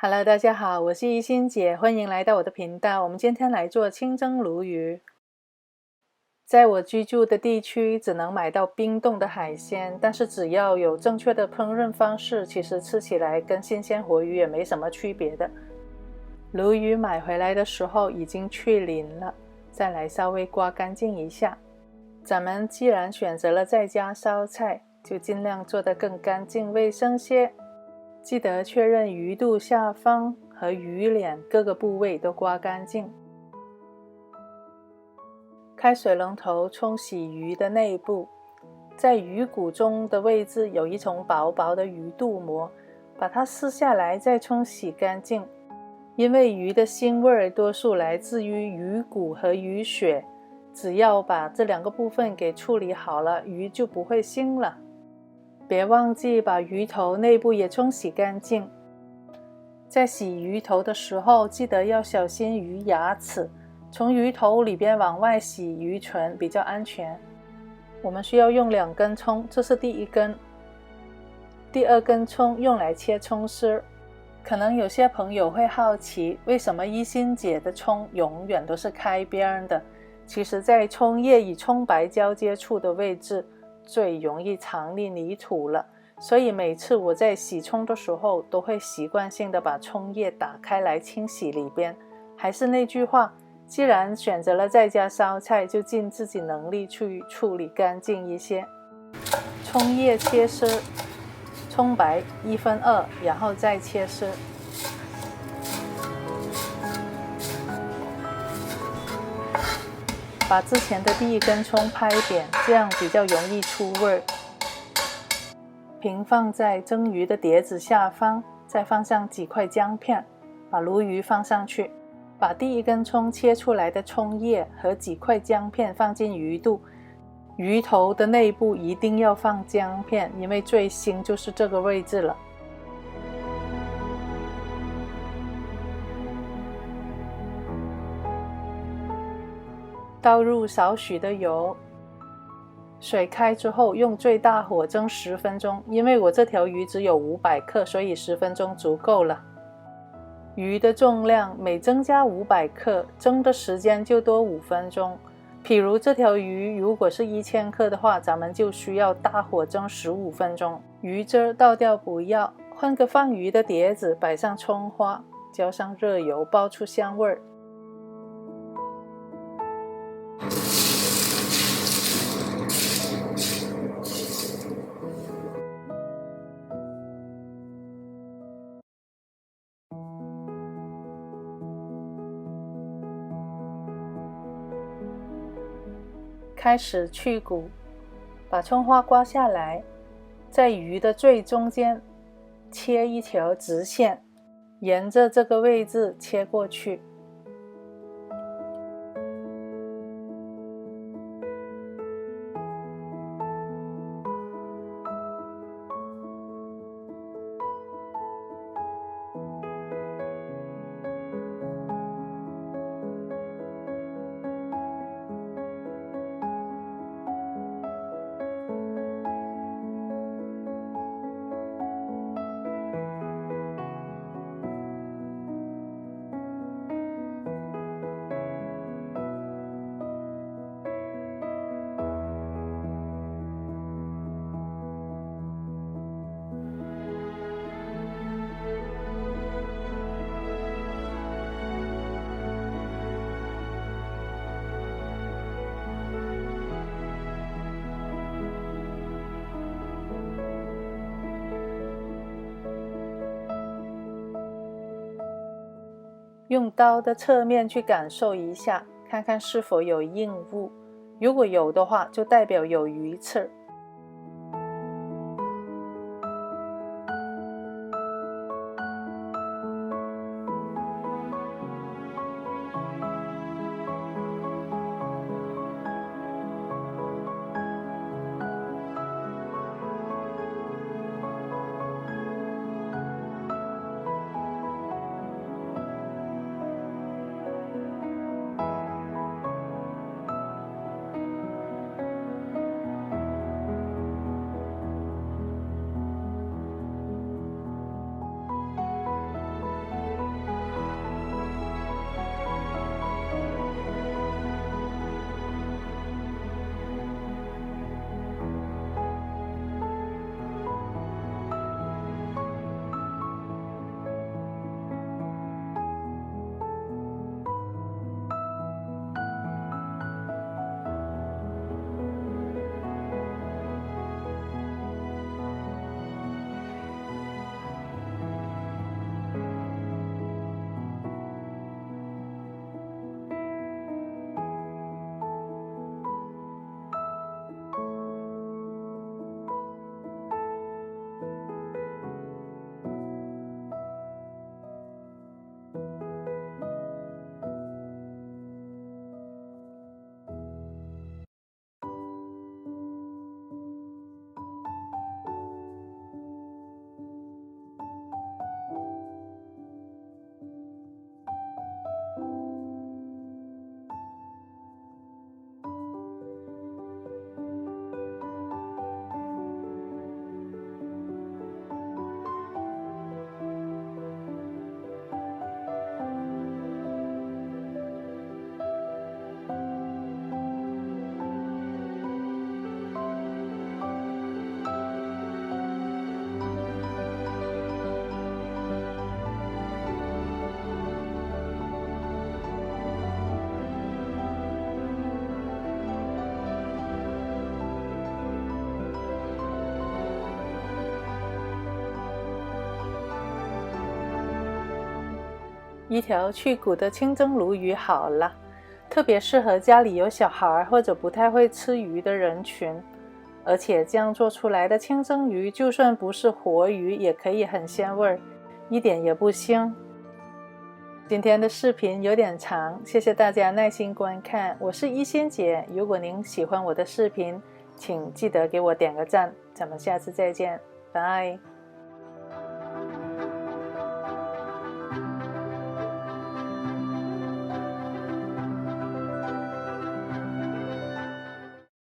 Hello，大家好，我是一心姐，欢迎来到我的频道。我们今天来做清蒸鲈鱼。在我居住的地区，只能买到冰冻的海鲜，但是只要有正确的烹饪方式，其实吃起来跟新鲜活鱼也没什么区别的。鲈鱼买回来的时候已经去鳞了，再来稍微刮干净一下。咱们既然选择了在家烧菜，就尽量做得更干净卫生些。记得确认鱼肚下方和鱼脸各个部位都刮干净。开水龙头冲洗鱼的内部，在鱼骨中的位置有一层薄薄的鱼肚膜，把它撕下来再冲洗干净。因为鱼的腥味多数来自于鱼骨和鱼血，只要把这两个部分给处理好了，鱼就不会腥了。别忘记把鱼头内部也冲洗干净。在洗鱼头的时候，记得要小心鱼牙齿，从鱼头里边往外洗鱼唇比较安全。我们需要用2根葱，这是第1根。第2根葱用来切葱丝。可能有些朋友会好奇，为什么一心姐的葱永远都是开边的？其实在葱叶与葱白交接处的位置最容易藏匿泥土了，所以每次我在洗葱的时候都会习惯性的把葱叶打开来清洗里边。还是那句话，既然选择了在家烧菜，就尽自己能力去处理干净一些。葱叶切丝，葱白2/1，然后再切丝。把之前的第1根葱拍扁，这样比较容易出味。平放在蒸鱼的碟子下方，再放上几块姜片，把鲈鱼放上去，把第1根葱切出来的葱叶和几块姜片放进鱼肚。鱼头的内部一定要放姜片，因为最腥就是这个位置了。倒入少许的油，水开之后用最大火蒸10分钟，因为我这条鱼只有500克，所以10分钟足够了。鱼的重量每增加500克，蒸的时间就多5分钟。譬如这条鱼如果是1000克的话，咱们就需要大火蒸15分钟。鱼汁倒掉不要，换个放鱼的碟子，摆上葱花，浇上热油，爆出香味儿。开始去骨，把葱花刮下来，在鱼的最中间切一条直线，沿着这个位置切过去。用刀的侧面去感受一下，看看是否有硬物，如果有的话，就代表有鱼刺。一条去骨的清蒸鲈鱼好了，特别适合家里有小孩或者不太会吃鱼的人群。而且这样做出来的清蒸鱼，就算不是活鱼，也可以很鲜味，一点也不腥。今天的视频有点长，谢谢大家耐心观看。我是一仙姐，如果您喜欢我的视频，请记得给我点个赞。咱们下次再见，拜。